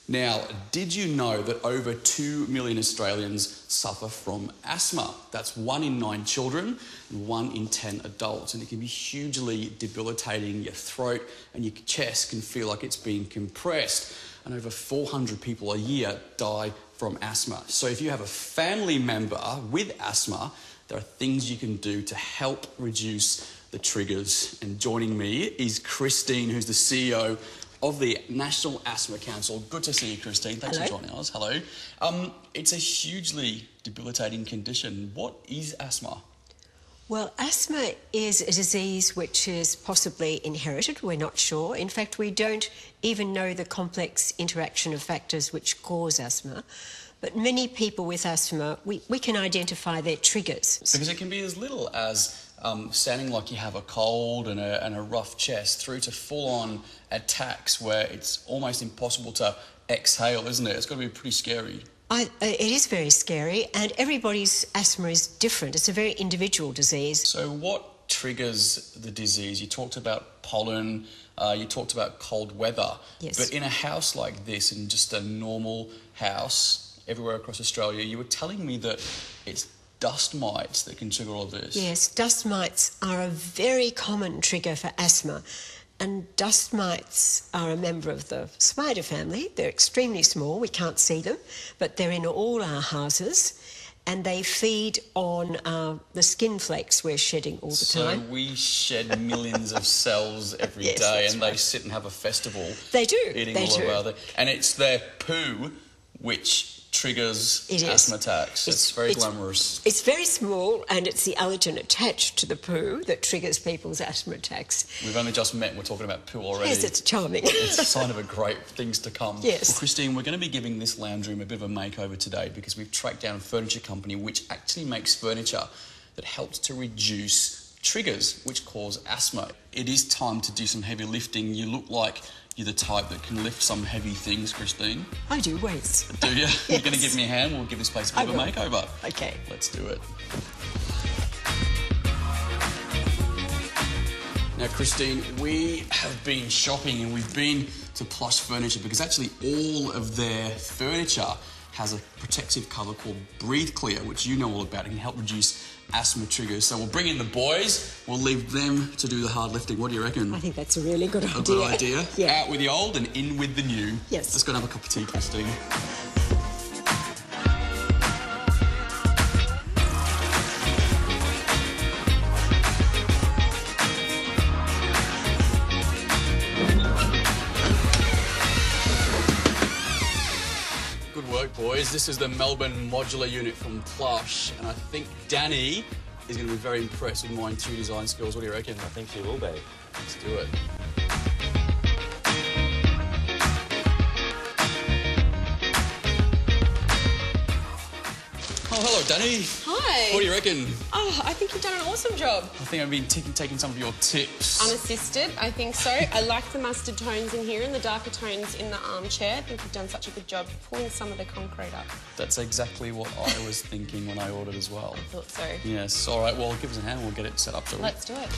Now, did you know that over 2 million Australians suffer from asthma? That's 1 in 9 children and 1 in 10 adults. And it can be hugely debilitating. Your throat and your chest can feel like it's being compressed. And over 400 people a year die from asthma. So if you have a family member with asthma, there are things you can do to help reduce the triggers. And joining me is Christine, who's the CEO of the National Asthma Council. Good to see you, Christine. Thanks for joining us. Hello. It's a hugely debilitating condition. What is asthma? Well, asthma is a disease which is possibly inherited. We're not sure. In fact, we don't even know the complex interaction of factors which cause asthma. But many people with asthma, we can identify their triggers. Because it can be as little as sounding like you have a cold and a rough chest, through to full-on attacks where it's almost impossible to exhale, isn't it? It's got to be pretty scary. It is very scary, and everybody's asthma is different. It's a very individual disease. So what triggers the disease? You talked about pollen, you talked about cold weather. Yes. But in a house like this, in just a normal house everywhere across Australia, you were telling me that it's dust mites that can trigger all of this. Yes, dust mites are a very common trigger for asthma. And dust mites are a member of the spider family. They're extremely small, we can't see them, but they're in all our houses, and they feed on the skin flakes we're shedding all the time. So we shed millions of cells every Yes, day, that's and right. they sit and have a festival. They do. Eating They all do. of our... And it's their poo which triggers asthma attacks. It's very glamorous. It's very small, and it's the allergen attached to the poo that triggers people's asthma attacks. We've only just met and we're talking about poo already. Yes, it's charming. It's a sign of a great things to come. Yes. Well, Christine, we're going to be giving this lounge room a bit of a makeover today because we've tracked down a furniture company which actually makes furniture that helps to reduce triggers which cause asthma. It is time to do some heavy lifting. You look like you're the type that can lift some heavy things, Christine. I do weights. Do you? Yes. You're going to give me a hand? We'll give this place a bit of a makeover. Okay. Let's do it. Now, Christine, we have been shopping and we've been to Plush Furniture because actually all of their furniture has a protective cover called Breatheclear, which you know all about. It can help reduce asthma triggers. So we'll bring in the boys. We'll leave them to do the hard lifting. What do you reckon? I think that's a really good idea. A good idea? Yeah. Out with the old and in with the new. Yes. Let's go and have a cup of tea, Christine. Good work, boys. This is the Melbourne Modular unit from Plush, and I think Dani is going to be very impressed with my interior design skills. What do you reckon? I think she will be. Let's do it. Oh, hello, Dani. Hi. What do you reckon? Oh, I think you've done an awesome job. I think I've been taking some of your tips. Unassisted, I think so. I like the mustard tones in here and the darker tones in the armchair. I think you've done such a good job pulling some of the concrete up. That's exactly what I was thinking when I ordered as well. I thought so. Yes. All right. Well, give us a hand and we'll get it set up, shall we? Let's do it.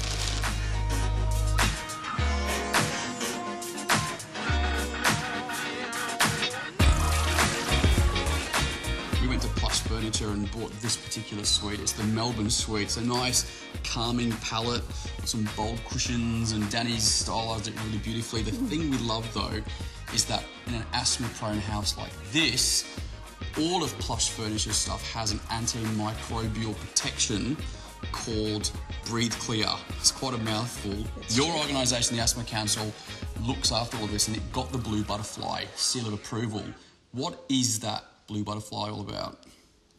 We went to Plush Furniture and bought this particular suite. It's the Melbourne suite. It's a nice, calming palette, some bold cushions, and Dani's stylised it really beautifully. The thing we love, though, is that in an asthma-prone house like this, all of Plush Furniture's stuff has an antimicrobial protection called Breatheclear. It's quite a mouthful. Your organisation, the Asthma Council, looks after all of this, and it got the Blue Butterfly seal of approval. What is that Blue Butterfly all about?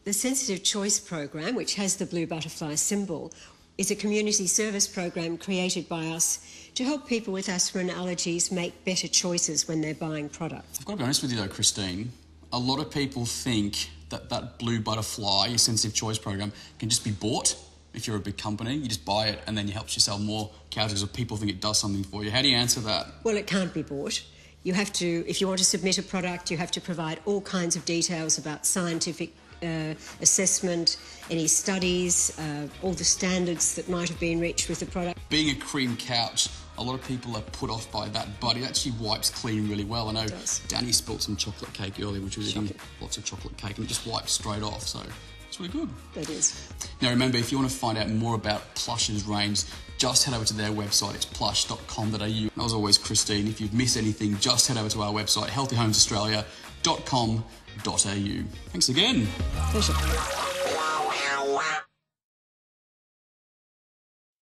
The Sensitive Choice program, which has the blue butterfly symbol, is a community service program created by us to help people with asthma and allergies make better choices when they're buying products. I've got to be honest with you though, Christine. A lot of people think that that Blue Butterfly, your Sensitive Choice program, can just be bought. If you're a big company, you just buy it and then it helps you sell more couches, or people think it does something for you. How do you answer that? Well, it can't be bought. You have to, if you want to submit a product, you have to provide all kinds of details about scientific assessment, any studies, all the standards that might have been reached with the product. Being a cream couch A lot of people are put off by that, but it actually wipes clean really well. I know Dani spilt some chocolate cake earlier, which was eating lots of chocolate cake, and it just wipes straight off, so it's really good. That is. Now remember, if you want to find out more about Plush's range, just head over to their website. It's plush.com.au. And as always, Christine, if you've missed anything, just head over to our website, healthyhomesaustralia.com.au. Thanks again. Pleasure.